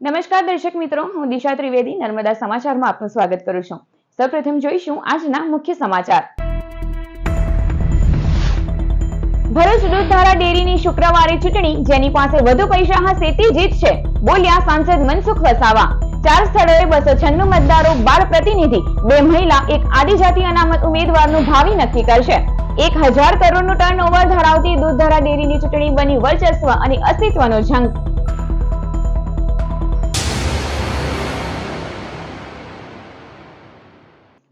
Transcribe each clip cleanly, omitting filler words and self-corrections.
નમસ્કાર દર્શક મિત્રો, હું દિશા ત્રિવેદી નર્મદા સમાચારમાં આપનું સ્વાગત કરું છું। સૌપ્રથમ જોઈશું આજના મુખ્ય સમાચાર। ભરૂચ દૂધધારા ડેરીની શુક્રવારે ચૂંટણી, જેની પાસે વધુ પૈસા હશે તે જીતશે, બોલ્યા સાંસદ મનસુખ વસાવા। 4 સ્થળોએ 296 મતદારો, 12 પ્રતિનિધિ, 2 મહિલા, 1 આદિજાતિ અનામત ઉમેદવારનું ભાવિ નક્કી કરશે। 1000 કરોડનું ટર્નઓવર ધરાવતી દૂધધારા ડેરીની ચૂંટણી બની વર્ચસ્વ અને અસ્તિત્વનો જંગ।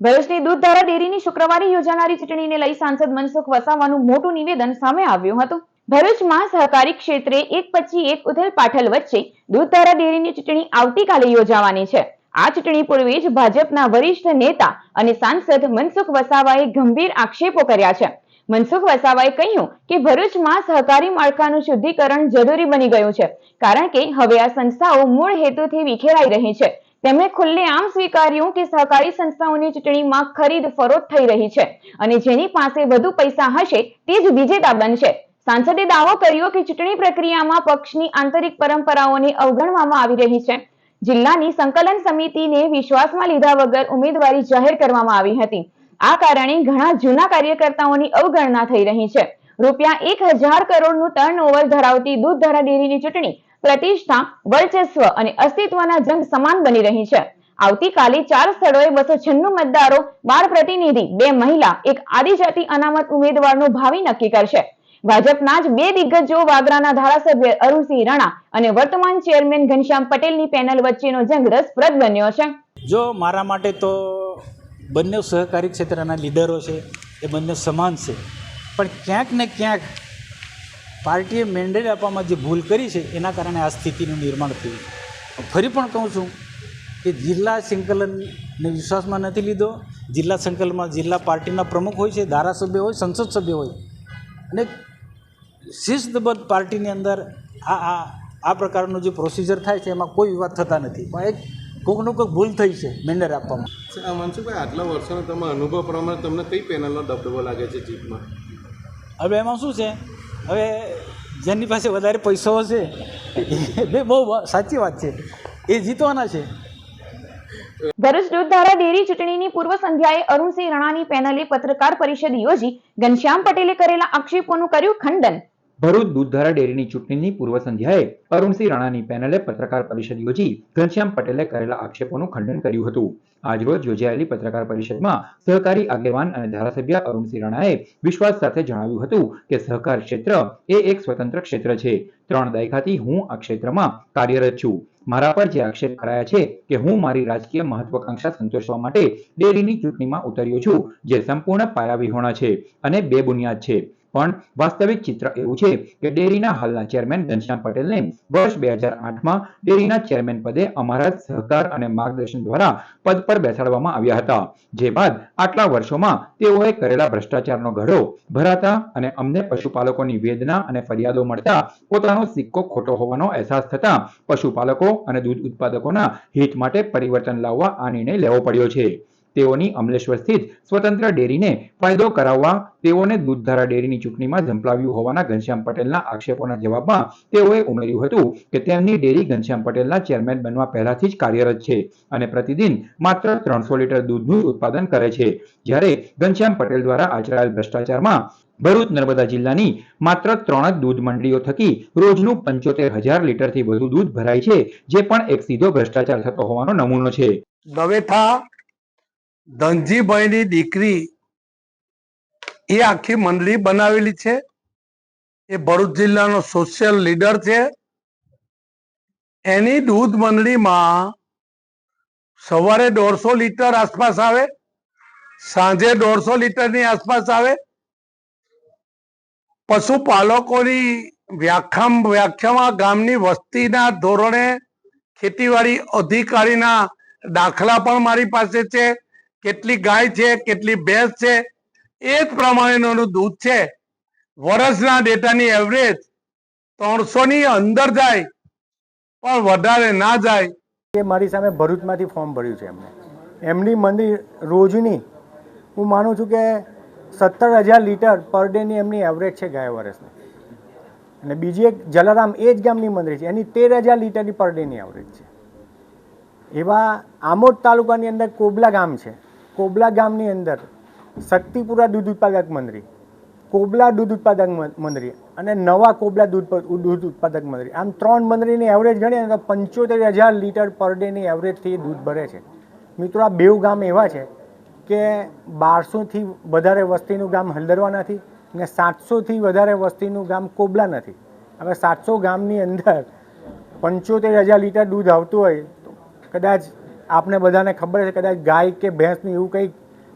ભરૂચની દૂધધારા ડેરીની શુક્રવારે યોજાનારી ચૂંટણીને લઈ સાંસદ મનસુખ વસાવાનું મોટું નિવેદન સામે આવ્યું હતું। ભરૂચમાં સહકારી ક્ષેત્રે એક પછી એક ઉથલ-પાથલ વચ્ચે દૂધધારા ડેરીની ચૂંટણી આવતીકાલે યોજાવાની છે। આ ચૂંટણી પૂર્વે જ ભાજપના વરિષ્ઠ નેતા અને સાંસદ મનસુખ વસાવાએ ગંભીર આક્ષેપો કર્યા છે। મનસુખ વસાવાએ કહ્યું કે ભરૂચમાં સહકારી માળખાનું શુદ્ધિકરણ જરૂરી બની ગયું છે, કારણ કે હવે આ સંસ્થાઓ મૂળ હેતુથી વિખેરાઈ રહી છે। તેમણે ખુલ્લેઆમ સ્વીકાર્યું કે સહકારી સંસ્થાઓની ચૂંટણીમાં ખરીદ ફરોખ થઈ રહી છે અને જેની પાસે વધુ પૈસા હશે તે જ વિજેતા બનશે। સાંસદે દાવો કર્યો કે ચૂંટણી પ્રક્રિયામાં પક્ષની આંતરિક પરંપરાઓને અવગણવામાં આવી રહી છે। જિલ્લાની સંકલન સમિતિને વિશ્વાસમાં લીધા વગર ઉમેદવારી જાહેર કરવામાં આવી હતી। આ કારણે ઘણા જૂના કાર્યકર્તાઓની અવગણના થઈ રહી છે। ₹1000 કરોડનું ટર્નઓવર ધરાવતી દૂધધારા ડેરીની ચૂંટણી પ્રતિષ્ઠા, વર્ચસ્વ અને અસ્તિત્વના જંગ સમાન બની રહી છે। આવતીકાલે 4 સ્થળોએ 296 મતદારો, 12 પ્રતિનિધિ, 2 મહિલા, 1 આદિજાતિ અનામત ઉમેદવારનું ભાવિ નક્કી કરશે। ભાજપના જ 2 દિગ્ગજો વાગરાના ધારાસભ્ય અરુણસિંહ રાણા અને વર્તમાન ચેરમેન ઘનશ્યામ પટેલની પેનલ વચ્ચેનો જંગ રસપ્રદ બન્યો છે। જો મારા માટે તો બંને સહકારી ક્ષેત્રના લીડરો છે, એ બંને સમાન છે, પણ ક્યાંક ને ક્યાંક પાર્ટીએ મેન્ડેટ આપવામાં જે ભૂલ કરી છે એના કારણે આ સ્થિતિનું નિર્માણ થયું। ફરી પણ કહું છું કે જિલ્લા સંકલનને વિશ્વાસમાં નથી લીધો। જિલ્લા સંકલનમાં જિલ્લા પાર્ટીના પ્રમુખ હોય છે, ધારાસભ્ય હોય, સંસદ સભ્ય હોય, અને શિસ્તબદ્ધ પાર્ટીની અંદર આ પ્રકારનું જે પ્રોસિજર થાય છે એમાં કોઈ વિવાદ થતા નથી, પણ એક કોઈકનું કોઈક ભૂલ થઈ છે મેન્ડેટ આપવામાં। મનસુખભાઈ, આટલા વર્ષોનો તમારા અનુભવ પ્રમાણે તમને કઈ પેનલનો દબદબો લાગે છે જીતમાં? હવે એમાં શું છે, હવે જેની પાસે વધારે પૈસાઓ છે એ બહુ સાચી વાત છે, એ જીતવાના છે। ભરૂચ દૂધધારા ડેરી ચૂંટણીની પૂર્વ સંધ્યાએ અરુણસિંહ રાણાની પેનલે પત્રકાર પરિષદ યોજી ઘનશ્યામ પટેલે કરેલા આક્ષેપોનું કર્યું ખંડન। ભરૂચ દૂધધારા ડેરીની ચૂંટણીની પૂર્વ સંધ્યાએ અરુણસિંહ રાણાની પેનલે પત્રકાર પરિષદ યોજી ઘનશ્યામ પટેલે કરેલા આક્ષેપોનું ખંડન કર્યું હતું। આજરોજ યોજાયેલી પત્રકાર પરિષદમાં સહકારી આગેવાન અને ધારાસભ્ય અરુણસિંહ રાણાએ વિશ્વાસ સાથે જણાવ્યું હતું કે સહકાર ક્ષેત્ર એ એક સ્વતંત્ર ક્ષેત્ર છે। 3 દાયકાથી હું આ ક્ષેત્રમાં કાર્યરત છું। મારા પર જે આક્ષેપ કરાયા છે કે હું મારી રાજકીય મહત્વાકાંક્ષા સંતોષવા માટે ડેરીની ચૂંટણીમાં ઉતર્યો છું, જે સંપૂર્ણ પાયાવિહોણા છે અને બેબુનિયાદ છે। પણ વાસ્તવિક ચિત્ર એવું છે કે ડેરીના હાલના ચેરમેન ઘનશ્યામ પટેલને વર્ષ 2008માં ડેરીના ચેરમેન પદે અમારા સહકાર અને માર્ગદર્શન દ્વારા પદ પર બેસાડવામાં આવ્યા હતા, જે બાદ આટલા વર્ષોમાં તેઓએ કરેલા ભ્રષ્ટાચારનો ઘડો ભરાતા અને અમને પશુપાલકોની વેદના અને ફરિયાદો મળતા પોતાનો સિક્કો ખોટો હોવાનો અહેસાસ થતા પશુપાલકો અને દૂધ ઉત્પાદકોના હિત માટે પરિવર્તન લાવવા આ નિર્ણય લેવો પડ્યો છે। તેઓની અમલેશ્વર સ્થિત સ્વતંત્ર ડેરીને ફાયદો કરાવવા તેઓને દૂધધારા ડેરીની ચૂંટણીમાં ઝંપલાવ્યું હોવાના ઘનશ્યામ પટેલના આક્ષેપોના જવાબમાં તેઓએ ઉમેર્યું હતું કે તેમની ડેરી ઘનશ્યામ પટેલના ચેરમેન બનવા પહેલાથી જ કાર્યરત છે અને પ્રતિદિન માત્ર 300 લીટર દૂધનું ઉત્પાદન કરે છે, જ્યારે ઘનશ્યામ પટેલ દ્વારા આચરાયેલ ભ્રષ્ટાચારમાં ભરૂચ નર્મદા જિલ્લાની માત્ર 3 જ દૂધ મંડળીઓ થકી રોજનું 75,000 લીટરથી વધુ દૂધ ભરાય છે, જે પણ એક સીધો ભ્રષ્ટાચાર થતો હોવાનો નમૂનો છે। દવેથા ધનજીભાઈની દીકરી એ આખી મંડળી બનાવેલી છે। એ ભરૂચ જિલ્લાનો સોશિયલ લીડર છે। એની દૂધ મંડળીમાં સવારે 150 લીટર આસપાસ આવે, સાંજે 150 લીટરની આસપાસ આવે। પશુપાલકોની વ્યાખ્યામાં ગામની વસ્તીના ધોરણે ખેતીવાડી અધિકારીના દાખલા પણ મારી પાસે છે। કેટલી ગાય છે, કેટલી ભેંસ છે, એ જ પ્રમાણેનું દૂધ છે। વર્ષના ડેટાની એવરેજ 300ની અંદર જાય પણ વધારે ના જાય। એ મારી સામે ભરૂચમાંથી ફોર્મ ભર્યું છે એમની મંડી રોજની હું માનું છું કે 17,000 લીટર પર ડેની એમની એવરેજ છે ગયા વર્ષની। અને બીજી એક જલારામ એ જ ગામની મંડળી છે, એની 13,000 લીટરની પર ડેની એવરેજ છે। એવા આમોદ તાલુકાની અંદર કોબલા ગામ છે. કોબલા ગામની અંદર શક્તિપુરા દૂધ ઉત્પાદક મંડળી, કોબલા દૂધ ઉત્પાદક મંડળી અને નવા કોબલા દૂધ ઉત્પાદક મંડળી, આમ 3 મંડળીની એવરેજ ગણીએ તો 75,000 લીટર પર ડેની એવરેજથી દૂધ ભરે છે. મિત્રો, આ બેઉ ગામ એવા છે કે 1200થી વધારે વસ્તીનું ગામ હલદરવા નથી ને 700થી વધારે વસ્તીનું ગામ કોબલા નથી. હવે 700 ગામની અંદર 75,000 લીટર દૂધ આવતું હોય તો કદાચ આપને બધાને ખબર છે, કદાચ ગાય કે ભેંસનું એવું કંઈક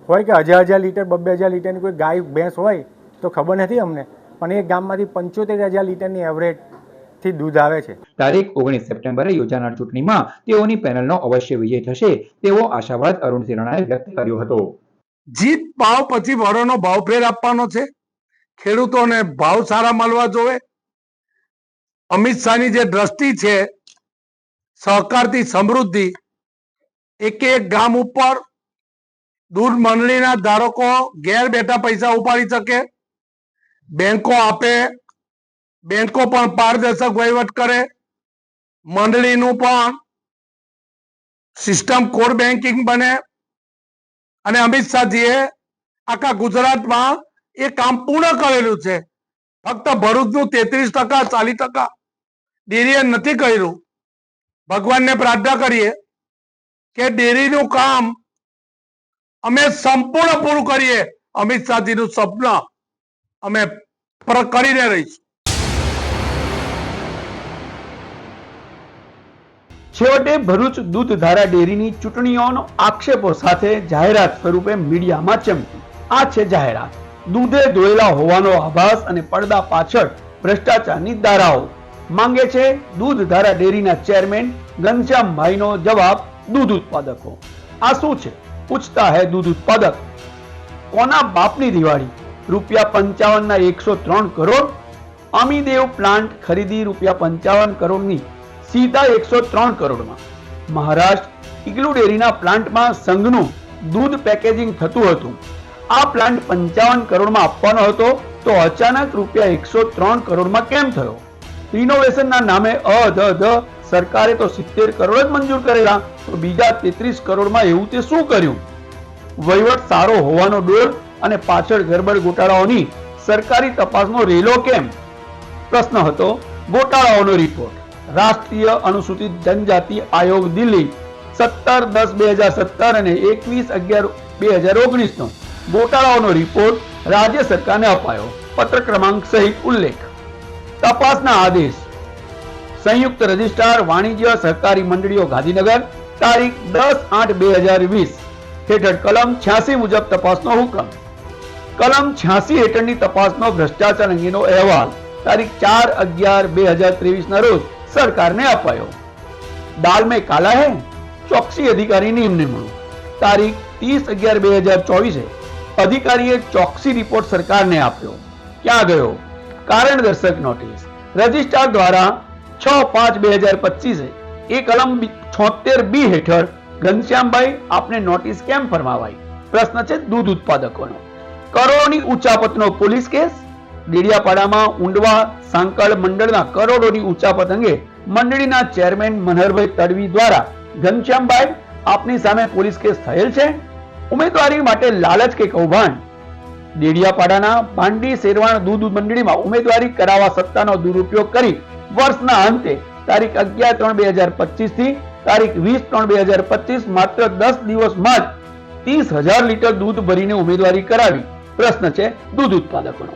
હોય કે 1000 લીટર 2000 લીટરની કોઈ ગાય ભેંસ હોય તો ખબર નથી અમને, પણ એ ગામમાંથી 75,000 લીટરની એવરેજથી દૂધ આવે છે. તારીખ 19 સપ્ટેમ્બરે યોજાનાર ચૂંટણીમાં તેઓની પેનલનો અવશ્ય વિજય થશે તેવો આશાવાદ અરુણસિંહ રાણાએ વ્યક્ત કર્યો હતો. જીત ભાવ પછી વરોનો ભાવ ફેર આપવાનો છે. ખેડૂતોને ભાવ સારા મળવા જોવે. અમિત શાહની જે દ્રષ્ટિ છે સહકારથી સમૃદ્ધિ, એક ગામ ઉપર દૂધ મંડળીના ધારકો ઘેર બેઠા પૈસા ઉપાડી શકે, બેંકો આપે, બેંકો પણ પારદર્શક વહીવટ કરે, મંડળીનું પણ સિસ્ટમ કોર બેન્કિંગ બને. અને અમિત શાહજીએ આખા ગુજરાતમાં એ કામ પૂર્ણ કરેલું છે. ફક્ત ભરૂચનું 33%, 40% ડેરીએ નથી કર્યું. ભગવાનને પ્રાર્થના કરીએ કે ડેરીનું કામ અમે સંપૂર્ણ પૂરું કરીએ. અમિત શાહજીનું સપના અમે કરીને રહીશું. છેવટે ભરૂચ દૂધધારા ડેરીની ચૂંટણીઓનો આક્ષેપો સાથે જાહેરાત સ્વરૂપે મીડિયામાં ચમકી. આ છે જાહેરાત. દૂધે ધોયેલા હોવાનો આભાસ અને પડદા પાછળ ભ્રષ્ટાચારની ધારાઓ. માંગે છે દૂધધારા ડેરીના ચેરમેન ઘનશ્યામભાઈનો જવાબ દૂધ ઉત્પાદકો. આ શું છે? પૂછતા હૈ દૂધ ઉત્પાદક. કોના બાપની દિવાળી? ₹55 ના 103 કરોડ. અમીદેવ પ્લાન્ટ ખરીદી ₹55 કરોડની સીધા 103 કરોડમાં. મહારાષ્ટ્ર ઇગ્લુ ડેરીના પ્લાન્ટમાં સંઘનું દૂધ પેકેજિંગ થતું હતું. આ પ્લાન્ટ 55 કરોડમાં આપવાનો હતો તો અચાનક ₹103 કરોડમાં કેમ થયો? રિનોવેશનના નામે સરકારે તો 70 કરોડ જ મંજૂર કરેલા, તો બીજા 33 કરોડમાં એવું તે શું કર્યું? વહીવટ સારો હોવાનો ડોર અને પાછળ ગરબડ ગોટાળાઓની સરકારી તપાસનો રેલો કેમ? પ્રશ્ન હતો ગોટાળાઓનો રિપોર્ટ. રાષ્ટ્રીય અનુસૂચિત જનજાતિ આયોગ દિલ્હી 17/10/2017 અને 21/11/2019 નો ગોટાળાઓનો રિપોર્ટ રાજ્ય સરકારને અપાયો. પત્ર ક્રમાંક સહિત ઉલ્લેખ. તપાસના આદેશ. સંયુક્ત રજિસ્ટ્રાર વાણિજ્ય સહકારી મંડળીઓ ગાંધીનગર તારીખ 10/8/2020 હેઠળ કલમ 86 મુજબ તપાસનો હુકમ. કલમ 86 હેઠળની તપાસનો ભ્રષ્ટાચાર અંગેનો અહેવાલ તારીખ 4/11/2023 ના રોજ સરકારને અપાયો. દાલ મેં કાલા હૈ, ચોકસી અધિકારીની નિમણૂક. તારીખ 30/11/2024 અધિકારીએ ચોકસી રિપોર્ટ સરકારને આપ્યો. ક્યાં ગયો? કારણ દર્શક નોટિસ. રજિસ્ટ્રાર દ્વારા 6/5/2025 એ કલમ 76B હેઠળ ઘનશ્યામભાઈ આપને નોટિસ કેમ ફરમાવાઈ? પ્રશ્ન છે દૂધ ઉત્પાદકોનો. કરોડોની ઉચાપતનો પોલીસ કેસ. ડેડિયાપાડામાં ઊંડવા સાંકળ મંડળના કરોડોની ઉચાપત અંગે મંડળીના ચેરમેન મનહરભાઈ તડવી દ્વારા ઘનશ્યામભાઈ આપની સામે પોલીસ કેસ થયેલ છે. ઉમેદવારી માટે લાલચ કે કૌભાંડ. ડેડિયાપાડાના પાંડી શેરવાણ દૂધ મંડળીમાં ઉમેદવારી કરાવવા સત્તાનો દુરુપયોગ કરી વર્ષના અંતે તારીખ 11/3/2025 થી તારીખ 20/3/2025 માત્ર 10 દિવસમાં જ 30,000 લીટર દૂધ ભરીને ઉમેદવારી કરાવી. પ્રશ્ન છે દૂધ ઉત્પાદકોનો.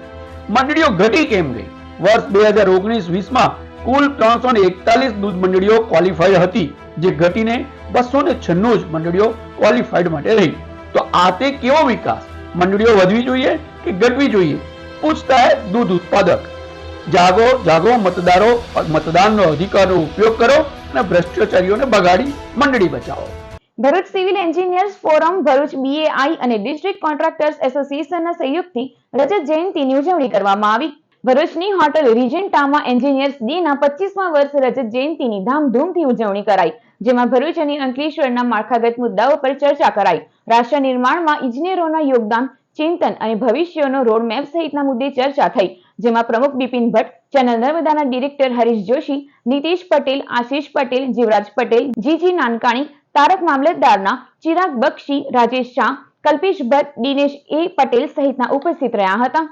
મંડળીઓ ઘટી કેમ ગઈ? વર્ષ 2019-20માં કુલ 341 દૂધ મંડળીઓ ક્વોલિફાઈડ હતી, જે ઘટીને 296 જ મંડળીઓ ક્વોલિફાઈડ માટે રહી. તો આ તે કેવો વિકાસ? મંડળીઓ વધવી જોઈએ કે ઘટવી જોઈએ? પૂછતા હૈ દૂધ ઉત્પાદક. જાગો જાગો મતદારો, મતદાનનો અધિકારનો ઉપયોગ કરો અને ભ્રષ્ટાચારીઓને બગાડી મંડળી બચાવો. Bharuch civil engineers forum, Bharuch BAI અને ડિસ્ટ્રિક્ટ કોન્ટ્રાક્ટર્સ એસોસિએશનના સહયોગથી રજત જયંતિની ઉજવણી કરવામાં આવી. ભરૂચની હોટલ રિજન્ટામાં એન્જિનિયર્સ ડેના 25મા વર્ષ રજત જયંતિની ધામધૂમથી ઉજવણી કરાઈ, જેમાં ભરૂચ અને અંકલેશ્વરના માળખાગત મુદ્દાઓ પર ચર્ચા કરાઈ. રાષ્ટ્ર નિર્માણમાં ઇજનેરોના યોગદાન, ચિંતન અને ભવિષ્યનો રોડમેપ સહિતના મુદ્દે ચર્ચા થઈ, જેમાં પ્રમુખ બિપિન ભટ્ટ, ચેનલ નર્મદાના ડિરેક્ટર હરીશ જોશી, નીતિશ પટેલ, આશીષ પટેલ, જીવરાજ પટેલ, જીજી નાનકાણી, તારક મામલતદારના ચિરાગ બક્ષી, રાજેશ શાહ, કલ્પેશ ભટ્ટ, દિનેશ એ પટેલ સહિતના ઉપસ્થિત રહ્યા હતા.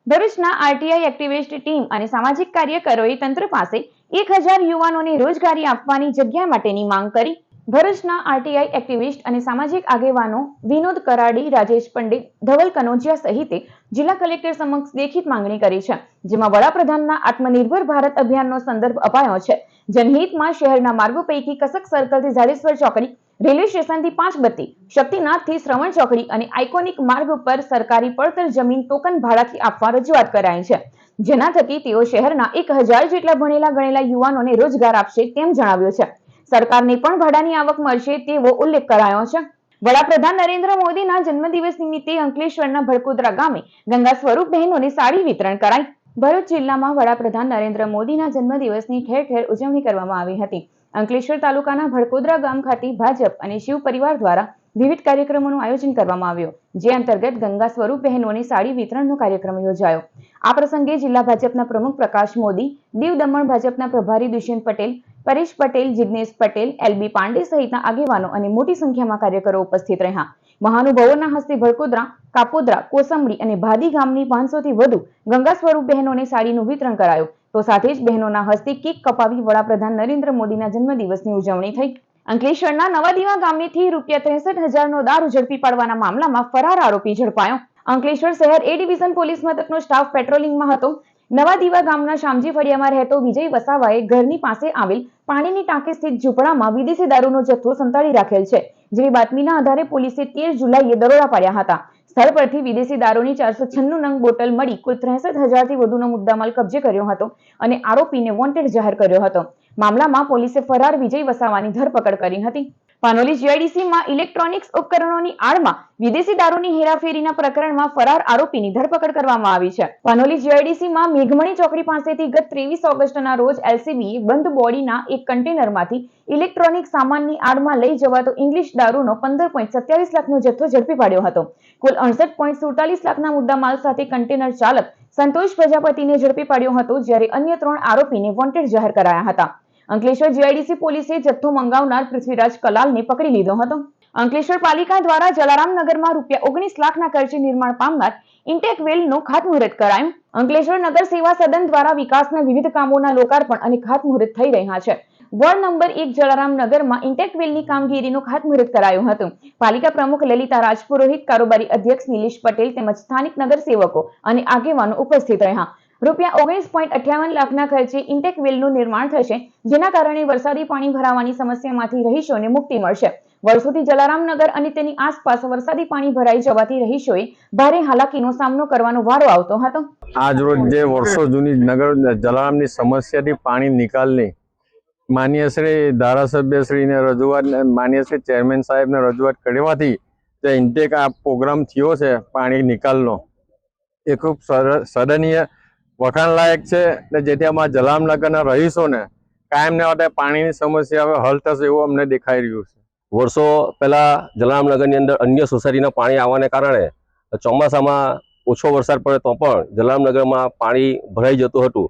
ભરૂચના આરટીઆઈ એક્ટિવિસ્ટ ટીમ અને સામાજિક કાર્યકરોએ તંત્ર પાસે 1000 યુવાનોને રોજગારી આપવાની જગ્યા માટેની માંગ કરી. ભરૂચના આરટીઆઈ એક્ટિવિસ્ટ અને સામાજિક આગેવાનો વિનોદ કરાડી, રાજેશ પંડિત, ધવલ કનોજિયા સહિતે જિલ્લા કલેક્ટર સમક્ષ લેખિત માંગણી કરી છે, જેમાં વડાપ્રધાનના આત્મનિર્ભર ભારત અભિયાનનો સંદર્ભ અપાયો છે. જનહિતમાં શહેરના માર્ગો પૈકી કસક સર્કલથી ઝાડેશ્વર ચોકડી, રેલવે સ્ટેશનથી 5 બત્તી, શક્તિનાથથી શ્રવણ ચોકડી અને આઇકોનિક માર્ગ પર સરકારી પડતર જમીન ટોકન ભાડાથી આપવા રજૂઆત કરાઈ છે, જેના થકી તેઓ શહેરના 1000 જેટલા ભણેલા ગણેલા યુવાનોને રોજગાર આપશે તેમ જણાવ્યું છે. સરકારને પણ ભાડાની આવક મળશે તેવો ઉલ્લેખ કરાયો છે. વડાપ્રધાન નરેન્દ્ર મોદીના જન્મદિવસ નિમિત્તે અંકલેશ્વરના ભડકોદરા ગામે ગંગા સ્વરૂપ બહેનોને સાડી વિતરણ કરાઈ. ભરૂચ જિલ્લામાં વડાપ્રધાન નરેન્દ્ર મોદીના જન્મદિવસની ઠેર ઠેર ઉજવણી કરવામાં આવી હતી. અંકલેશ્વર તાલુકાના ભડકોદરા ગામ ખાતે ભાજપ અને શિવ પરિવાર દ્વારા વિવિધ કાર્યક્રમોનું આયોજન કરવામાં આવ્યું, જે અંતર્ગત ગંગા સ્વરૂપ બહેનોને સાડી વિતરણનો કાર્યક્રમ યોજાયો. આ પ્રસંગે જિલ્લા ભાજપના પ્રમુખ પ્રકાશ મોદી, દીવ દમણ ભાજપના પ્રભારી દુષ્યંત પટેલ, પરેશ પટેલ, જિગ્નેશ પટેલ, એલબી પાંડે સહિતના આગેવાનો અને મોટી સંખ્યામાં કાર્યકરો ઉપસ્થિત રહ્યા. મહાનુભાવોના હસ્તે ભડકોદરા, કાપોદ્રા, કોસંબડી અને ભાદી ગામની 500 થી વધુ ગંગા સ્વરૂપ બહેનોને સાડીનું વિતરણ કરાયું. તો સાથે જ બહેનોના હસ્તે કેક કપાવી વડાપ્રધાન નરેન્દ્ર મોદીના જન્મદિવસની ઉજવણી થઈ. અંકલેશ્વરના નવાદીવા ગામેથી ₹63,000 નો દારૂ ઝડપી પાડવાના મામલામાં ફરાર આરોપી ઝડપાયો. અંકલેશ્વર શહેર એ ડિવિઝન પોલીસ મથકનો સ્ટાફ પેટ્રોલિંગમાં હતો. નવાદીવા ગામના શામજી ફળિયામાં રહેતો વિજય વસાવાએ ઘરની પાસે આવેલ પાણીની ટાંકી સ્થિત ઝૂંપડામાં વિદેશી દારૂનો જથ્થો સંતાડી રાખેલ છે, જેવી બાતમીના આધારે પોલીસે 13 જુલાઈએ દરોડા પાડ્યા હતા. સ્થળ પરથી વિદેશી દારૂની 496 નંગ બોટલ મળી કુલ 63,000 થી વધુનો મુદ્દામાલ કબજે કર્યો હતો અને આરોપીને વોન્ટેડ જાહેર કર્યો હતો. મામલામાં પોલીસે ફરાર વિજય વસાવાની ધરપકડ કરી હતી. પાનોલી જીઆઈડીસીમાં ઇલેક્ટ્રોનિક્સ ઉપકરણોની આડમાં વિદેશી દારૂની હેરાફેરીના પ્રકરણમાં ફરાર આરોપીની ધરપકડ કરવામાં આવી છે. પાનોલી જીઆઈડીસીમાં મેઘમણી ચોકડી પાસેથી ગત 23 ઓગસ્ટના રોજ એલસીબીએ બંધ બોડીના એક કન્ટેનરમાંથી ઇલેક્ટ્રોનિક સામાનની આડમાં લઈ જવાતો ઇંગ્લિશ દારૂનો 15.27 લાખનો જથ્થો ઝડપી પાડ્યો હતો. કુલ 68.47 લાખના મુદ્દામાલ સાથે કન્ટેનર ચાલક સંતોષ પ્રજાપતિને ઝડપી પાડ્યો હતો, જ્યારે અન્ય 3 આરોપીને વોન્ટેડ જાહેર કરાયા હતા. અંકલેશ્વર જીઆઈડીસી પોલીસે જથ્થો મંગાવનાર પૃથ્વીરાજ કલાલને પકડી લીધો હતો. અંકલેશ્વર પાલિકા દ્વારા જલારામનગરમાં ₹19 લાખના ખર્ચે નિર્માણ પામનાર ઇન્ટેક વેલનું ખાતમુહૂર્ત કરાયું. અંકલેશ્વર નગર સેવા સદન દ્વારા વિકાસના વિવિધ કામોના લોકાર્પણ અને ખાતમુહૂર્ત થઈ રહ્યા છે. વોર્ડ નંબર 1 જલારામનગરમાં ઇન્ટેક વેલની કામગીરીનું ખાતમુહૂર્ત કરાયું હતું. પાલિકા પ્રમુખ લલિતા રાજપુરોહિત, કારોબારી અધ્યક્ષ નિલેશ પટેલ તેમજ સ્થાનિક નગરસેવકો અને આગેવાનો ઉપસ્થિત રહ્યા. ₹19.58 લાખના ખર્ચે ઇન્ટેક વેલનું નિર્માણ થશે, જેના કારણે વરસાદી પાણી ભરાવાની સમસ્યામાંથી રહીશોને મુક્તિ મળશે. વર્ષોથી જલારામનગર અને તેની આસપાસ વરસાદી પાણી ભરાઈ જવાથી રહીશોએ ભારે હાલાકીનો સામનો કરવાનો વારો આવતો હતો. આજ રોજ જે વર્ષો જૂની નગર જલારામની સમસ્યાથી પાણી નિકાલની માન્ય શ્રી ધારાસભ્યશ્રીને રજૂઆત, માન્ય શ્રી ચેરમેન સાહેબને રજૂઆત કરવાથી જે ઇન્ટેક આ પ્રોગ્રામ થયો છે પાણી નિકાલનો, એ ખૂબ સરાહનીય, વખાણલાયક છે ને જેથી આમાં જલારામનગરના રહીશોને કાયમને માટે પાણીની સમસ્યા હવે હલ થશે એવું અમને દેખાઈ રહ્યું છે. વર્ષો પહેલાં જલારામનગરની અંદર અન્ય સોસાયટીના પાણી આવવાને કારણે ચોમાસામાં ઓછો વરસાદ પડે તો પણ જલારામનગરમાં પાણી ભરાઈ જતું હતું.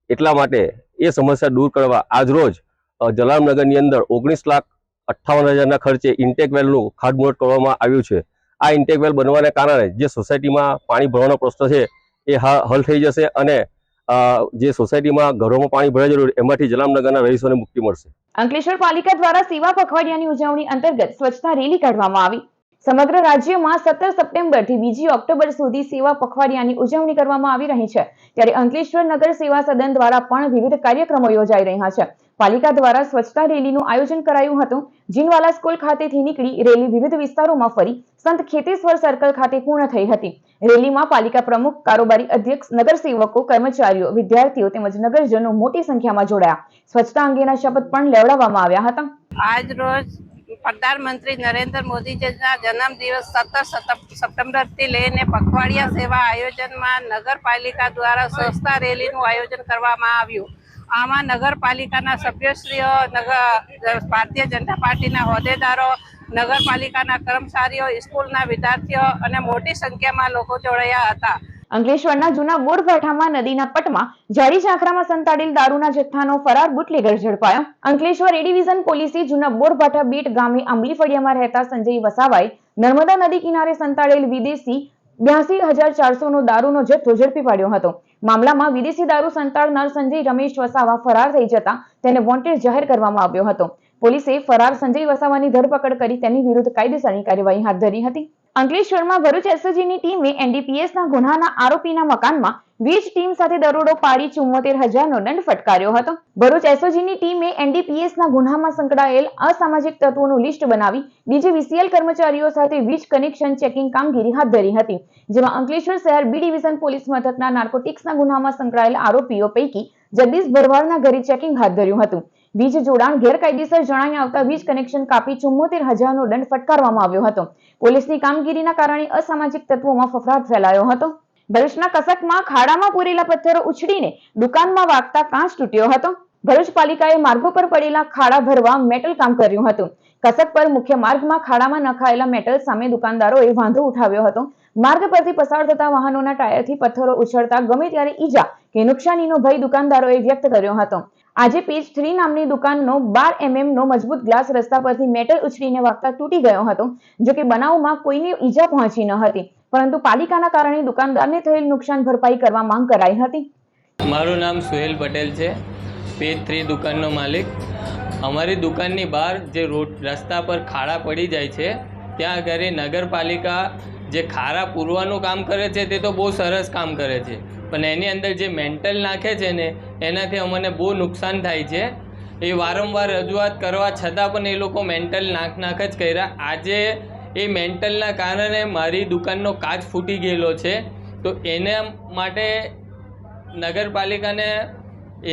એટલા માટે એ સમસ્યા દૂર કરવા આજરોજ જલારામનગરની અંદર 19,58,000ના ખર્ચે ઇન્ટેક વેલનું ખાતમુહૂર્ત કરવામાં આવ્યું છે. આ ઇન્ટેક વેલ બનવાને કારણે જે સોસાયટીમાં પાણી ભરવાનો પ્રશ્ન છે એ હલ થઈ જશે અને જે સોસાયટીમાં ઘરોમાં પાણી ભરાઈ જતું એમાંથી જલારામનગરના રહીશોને મુક્તિ મળશે. અંકલેશ્વર પાલિકા દ્વારા સેવા પખવાડિયાની ઉજવણી અંતર્ગત સ્વચ્છતા રેલી કાઢવામાં આવી. સમગ્ર રાજ્યમાં 17 સપ્ટેમ્બરથી 2 ઓક્ટોબર સુધી સેવા પખવાડિયાની ઉજવણી કરવામાં આવી રહી છે, ત્યારે અંકલેશ્વર નગર સેવા સદન દ્વારા પણ વિવિધ કાર્યક્રમો યોજાઈ રહ્યા છે. પાલિકા દ્વારા સ્વચ્છતા રેલીનું આયોજન કરાયું હતું. જીનવાલા સ્કૂલ ખાતેથી નીકળી રેલી વિવિધ વિસ્તારોમાં ફરી સંત ખેતેશ્વર સર્કલ ખાતે પૂર્ણ થઈ હતી. રેલીમાં પાલિકા પ્રમુખ, કારોબારી અધ્યક્ષ, નગરસેવકો, કર્મચારીઓ, વિદ્યાર્થીઓ તેમજ નગરજનો મોટી સંખ્યામાં જોડાયા. સ્વચ્છતા અંગેના શપથ પણ લેવડાવવામાં આવ્યા હતા. આજ રોજ પ્રધાનમંત્રી નરેન્દ્ર મોદીજીના જન્મદિવસ 17 સપ્ટેમ્બરથી લઈને પખવાડિયા સેવા આયોજનમાં નગરપાલિકા દ્વારા સ્વચ્છતા રેલીનું આયોજન કરવામાં આવ્યું. આમાં નગરપાલિકાના સભ્યશ્રીઓ, ભારતીય જનતા પાર્ટીના હોદ્દેદારો, નગરપાલિકાના કર્મચારીઓ, સ્કૂલના વિદ્યાર્થીઓ અને મોટી સંખ્યામાં લોકો જોડાયા હતા. અંકલેશ્વરના જૂના બોરભાઠામાં નદીના પટમાં જાડી ઝાંખરામાં સંતાડેલ દારૂના જથ્થાનો ફરાર બુટલેગર ઝડપાયો. અંકલેશ્વર એ ડિવિઝન પોલીસે જૂના બોરભાઠા બીટ ગામે આંબલી ફળિયામાં રહેતા સંજય વસાવાએ નર્મદા નદી કિનારે સંતાડેલ વિદેશી 82,400 નો દારૂનો જથ્થો ઝડપી પાડ્યો હતો. મામલામાં વિદેશી દારૂ સંતાડનાર સંજય રમેશ વસાવા ફરાર થઈ જતા તેને વોન્ટેડ જાહેર કરવામાં આવ્યો હતો. પોલીસે ફરાર સંજય વસાવાની ધરપકડ કરી તેની વિરુદ્ધ કાયદેસરની કાર્યવાહી હાથ ધરી હતી. અંકલેશ્વરમાં ભરૂચ એસઓજીની ટીમે એનડીપીએસના ગુનાના આરોપીના મકાનમાં વીજ ટીમ સાથે દરોડો પાડી 74,000 નો દંડ ફટકાર્યો હતો. ભરૂચ એસઓજીની ટીમે એનડીપીએસના ગુનામાં સંકળાયેલ અસામાજિક તત્વોનું લિસ્ટ બનાવી ડીજીવીસીએલ કર્મચારીઓ સાથે વીજ કનેક્શન ચેકિંગ કામગીરી હાથ ધરી હતી, જેમાં અંકલેશ્વર શહેર બી ડિવિઝન પોલીસ મથકના નાર્કોટિક્સના ગુનામાં સંકળાયેલ આરોપીઓ પૈકી જગદીશ ભરવાડના ઘરે ચેકિંગ હાથ ધર્યું હતું. વીજ જોડાણ ગેરકાયદેસર જણાઈ આવતા વીજ કનેક્શન કાપી 74,000 નો દંડ ફટકારવામાં આવ્યો હતો. પોલીસની કામગીરીના કારણે અસામાજિક તત્વોમાં ફફડાટ ફેલાયો હતો. ભરૂચના કસકમાં ખાડામાં પૂરેલા પથ્થરો ઉછળીને દુકાનમાં વાગતા કાચ તૂટ્યો હતો. ભરૂચ પાલિકાએ માર્ગો પર પડેલા ખાડા ભરવા મેટલ કામ કર્યું હતું. કસક પર મુખ્ય માર્ગમાં ખાડામાં નખાયેલા મેટલ સામે દુકાનદારોએ વાંધો ઉઠાવ્યો હતો. માર્ગ પરથી પસાર થતા વાહનોના ટાયરથી પથ્થરો ઉછળતા ગમે ત્યારે ઈજા કે નુકસાનીનો ભય દુકાનદારોએ વ્યક્ત કર્યો હતો. આજે પેજ 3 નામની દુકાનનો 12 mm નો મજબૂત ગ્લાસ રસ્તા પરથી મેટલ ઉછળીને વાગતા તૂટી ગયો હતો. જો કે બનાવમાં કોઈને ઈજા પહોંચી ન હતી, પરંતુ પાલિકાના કારણે દુકાનદારને થયેલ નુકસાન ભરપાઈ કરવા માંગ કરાઈ હતી. મારું નામ સુહેલ પટેલ છે, પેજ 3 દુકાનનો માલિક. અમારી દુકાનની બહાર જે રસ્તા પર ખાડા પડી જાય છે ત્યાં આગળ નગરપાલિકા જે ખાડા પૂરવાનું કામ કરે છે તે તો બહુ સરસ કામ કરે છે, પણ એની અંદર જે મેન્ટલ નાખે છે ને એનાથી અમને બહુ નુકસાન થાય છે. એ વારંવાર રજૂઆત કરવા છતાં પણ એ લોકો મેન્ટલ નાખ જ કર્યા. આજે એ મેન્ટલના કારણે મારી દુકાનનો કાચ ફૂટી ગયેલો છે, તો એના માટે નગરપાલિકાને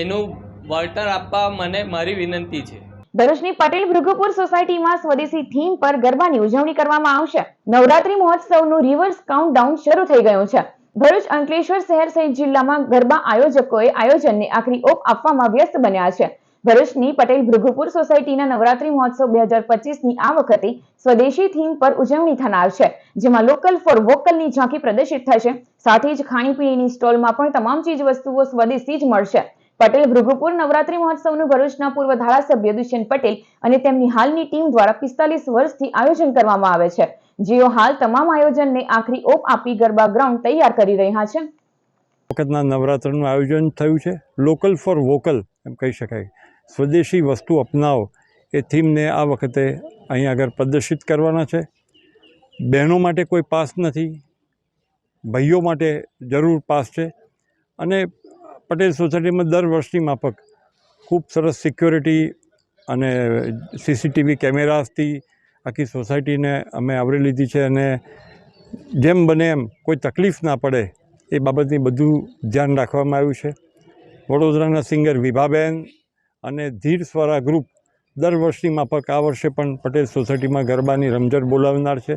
એનું વળતર આપવા મને મારી વિનંતી છે. ભરૂચની પટેલ ભૃગુપુર સોસાયટીમાં સ્વદેશી થીમ પર ગરબાની ઉજવણી કરવામાં આવશે. નવરાત્રી મહોત્સવનું રિવર્સ કાઉન્ટડાઉન શરૂ થઈ ગયું છે. ભરૂચ, અંકલેશ્વર શહેર સહિત જિલ્લામાં ગરબા આયોજકોએ આયોજનને આખરી ઓપ આપવામાં વ્યસ્ત બન્યા છે. ભરૂચની પટેલ ભૃગુપુર સોસાયટીના નવરાત્રી મહોત્સવ 2025ની આ વખતે સ્વદેશી થીમ પર ઉજવણી થનાર છે, જેમાં લોકલ ફોર વોકલની ઝાંખી પ્રદર્શિત થશે. સાથે જ ખાણીપીણીની સ્ટોલમાં પણ તમામ ચીજ વસ્તુઓ સ્વદેશી જ મળશે. પટેલ ભૃગુપુર નવરાત્રી મહોત્સવનું ભરૂચના પૂર્વ ધારાસભ્ય દુષ્યંત પટેલ અને તેમની હાલની ટીમ દ્વારા 45 વર્ષથી આયોજન કરવામાં આવે છે, જેઓ હાલ તમામ આયોજનને આખરી ઓપ આપી ગરબા ગ્રાઉન્ડ તૈયાર કરી રહ્યા છે. વખતના નવરાત્રનું આયોજન થયું છે. લોકલ ફોર વોકલ એમ કહી શકાય, સ્વદેશી વસ્તુ અપનાવો એ થીમને આ વખતે અહીં આગળ પ્રદર્શિત કરવાના છે. બહેનો માટે કોઈ પાસ નથી, ભાઈઓ માટે જરૂર પાસ છે. અને પટેલ સોસાયટીમાં દર વર્ષની માફક ખૂબ સરસ સિક્યોરિટી અને સીસીટીવી કેમેરાસથી આખી સોસાયટીને અમે આવરી લીધી છે, અને જેમ બને એમ કોઈ તકલીફ ના પડે એ બાબતની બધું ધ્યાન રાખવામાં આવ્યું છે. વડોદરાના સિંગર વિભાબેન અને ધીર સ્વરા ગ્રુપ દર વર્ષની માફક આ વર્ષે પણ પટેલ સોસાયટીમાં ગરબાની રમઝટ બોલાવનાર છે.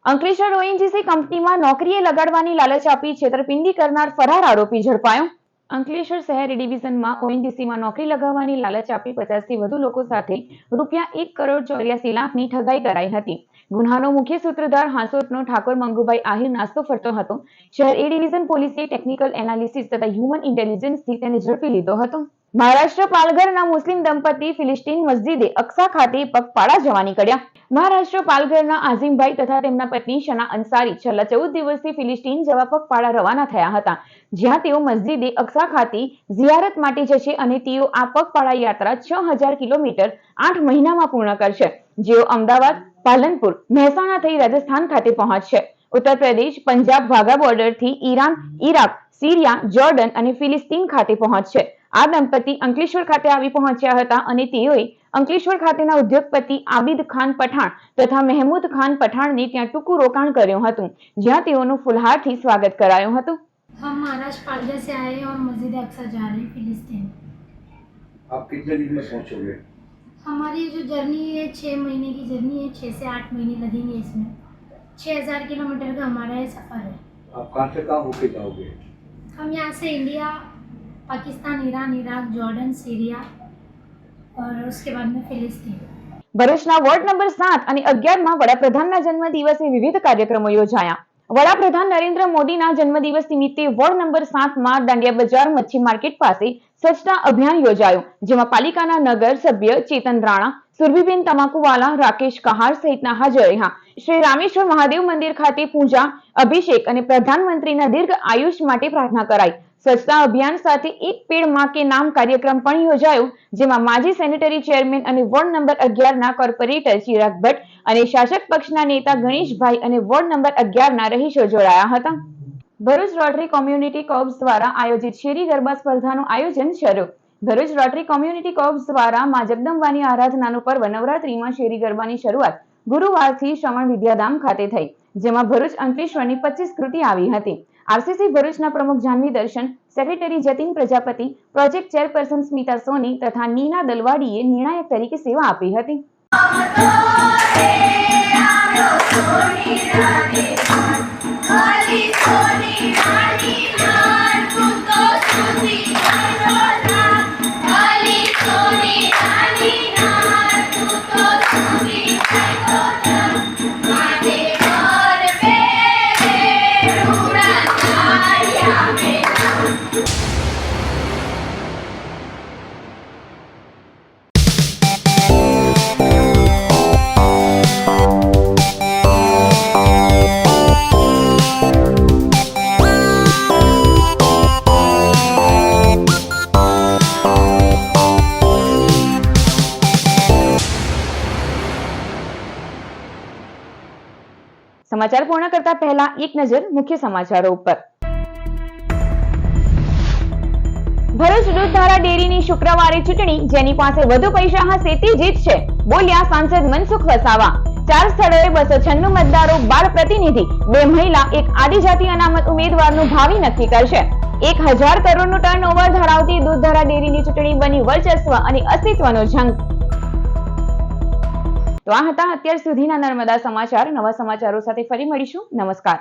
અંકલેશ્વર ઓએનજીસી કંપનીમાં નોકરીએ લગાડવાની લાલચ આપી છેતરપિંડી કરનાર ફરાર આરોપી ઝડપાયો. અંકલેશ્વર શહેર ડિવિઝનમાં ઓએનજીસીમાં નોકરી લગાવવાની લાલચ આપી 50 થી વધુ લોકો સાથે ₹1,84,00,000ની ઠગાઈ કરાઈ હતી. ગુન્હાનો મુખ્ય સૂત્રધાર હાંસોટનો ઠાકોર મંગુભાઈ આહિર નાસ્તો ફરતો હતો. શહેર એ ડિવિઝન પોલીસે ટેકનિકલ એનાલિસિસ તથા હ્યુમન ઇન્ટેલિજન્સથી તેને ઝડપી લીધો હતો. મહારાષ્ટ્ર પાલઘરના મુસ્લિમ દંપતી ફિલિસ્તીન મસ્જિદે અક્સા ખાતે પગપાળા જવા નીકળ્યા. મહારાષ્ટ્ર પાલઘરના આઝીમભાઈ તથા તેમના પત્ની શના અંસારી છેલ્લા 14 દિવસથી ફિલિસ્તીન જવા પગપાળા રવાના થયા હતા, જ્યાં તેઓ મસ્જિદે અક્સા ખાતે ઝિયારત માટે જશે અને તેઓ આ પગપાળા યાત્રા 6000 કિલોમીટર 8 મહિનામાં પૂર્ણ કરશે, જેઓ અમદાવાદ, પાલનપુર, મહેસાણા થઈ રાજસ્થાન ખાતે પહોંચશે. ઉત્તર પ્રદેશ, પંજાબ વાઘા બોર્ડરથી ઈરાન, ઇરાક, સિરિયા, જોર્ડન અને ફિલિસ્તીન ખાતે પહોંચશે. આ દંપતી અંકલેશ્વર ખાતે આવી પહોંચ્યા હતા અને તેઓએ અંકલેશ્વર ખાતેના ઉદ્યોગપતિ આબિદ ખાન પઠાણ તથા મહેમૂદ ખાન પઠાણને ત્યાં ટૂંકું રોકાણ કર્યું હતું, જ્યાં તેઓનું ફુલહારથી સ્વાગત કરાયું હતું. हम महाराष्ट्र पालघर से आए हैं और मस्जिद अक्सा जा रहे हैं फिलिस्तीन. आप कितने दिन में पहुंचोगे? हमारी जो जर्नी है 6 महीने की जर्नी है, 6 से 8 महीने लगेंगे इसमें. 6000 किलोमीटर का हमारा ये सफ़र है. आप कहाँ से कहाँ होके जाओगे? हम यहाँ से India, Pakistan, Iran, Iraq, Jordan, Syria और उसके बाद में फिलिस्तीन. ભરૂચના વોર્ડ નંબર 7 અને 11માં વડાપ્રધાનના જન્મ દિવસે વિવિધ કાર્યક્રમો યોજાયા. વડાપ્રધાન નરેન્દ્ર મોદીના જન્મદિવસ નિમિત્તે વોર્ડ નંબર 7માં દાંડિયા બજાર મચ્છી માર્કેટ પાસે સ્વચ્છતા અભિયાન યોજાયું, જેમાં પાલિકાના નગર સભ્ય ચેતન રાણા, સુરભીબેન તમાકુવાલા, રાકેશ કહાર સહિતના હાજર રહ્યા. શ્રી રામેશ્વર મહાદેવ મંદિર ખાતે પૂજા, અભિષેક અને પ્રધાનમંત્રીના દીર્ઘ આયુષ માટે પ્રાર્થના કરાઈ. સ્વચ્છતા અભિયાન સાથે એક પેડ માં કે નામ કાર્યક્રમ પણ યોજાયો, જેમાં માજી સેનેટરી ચેરમેન અને વોર્ડ નંબર 11ના કોર્પોરેટર ચિરાગ ભટ્ટ અને શાસક પક્ષના નેતા ગણેશભાઈ અને વોર્ડ નંબર 11ના રહીશો જોડાયા હતા. ભરૂચ રોટરી કોમ્યુનિટી કોર્પ્સ દ્વારા આયોજિત શેરી ગરબા સ્પર્ધાનું આયોજન શરૂ. ભરૂચ રોટરી કોમ્યુનિટી કોર્પ્સ દ્વારા મા જગદંબાની આરાધનાનું પર્વ નવરાત્રીમાં શેરી ગરબાની શરૂઆત ગુરુવારથી શ્રવણ વિદ્યાધામ ખાતે થઈ, જેમાં ભરૂચ અંકલેશ્વરની 25 કૃતિ આવી હતી. આરસીસી ભરૂચના પ્રમુખ Jahnavi Darshan, secretary Jatin Prajapati, project chairperson Smita Soni તથા નીના દલવાડીએ નિર્ણાયક તરીકે સેવા આપી હતી. સમાચાર પૂર્ણ કરતા પહેલા એક નજર મુખ્ય સમાચારો ઉપર. ભરૂચ દૂધધારા ડેરીની શુક્રવારે ચૂંટણી, જેની પાસે વધુ પૈસા હશે તે જીતશે, બોલ્યા સાંસદ મનસુખ વસાવા. 4 સ્થળોએ 296 મતદારો, 12 પ્રતિનિધિ, 2 મહિલા, 1 આદિજાતિ અનામત ઉમેદવારનું ભાવિ નક્કી કરશે. 1000 કરોડનું ટર્નઓવર ધરાવતી દૂધધારા ડેરીની ચૂંટણી બની વર્ચસ્વ અને અસ્તિત્વનો જંગ. તો આ હતા અત્યાર સુધીના નર્મદા સમાચાર. નવા સમાચારો સાથે ફરી મળીશું. નમસ્કાર.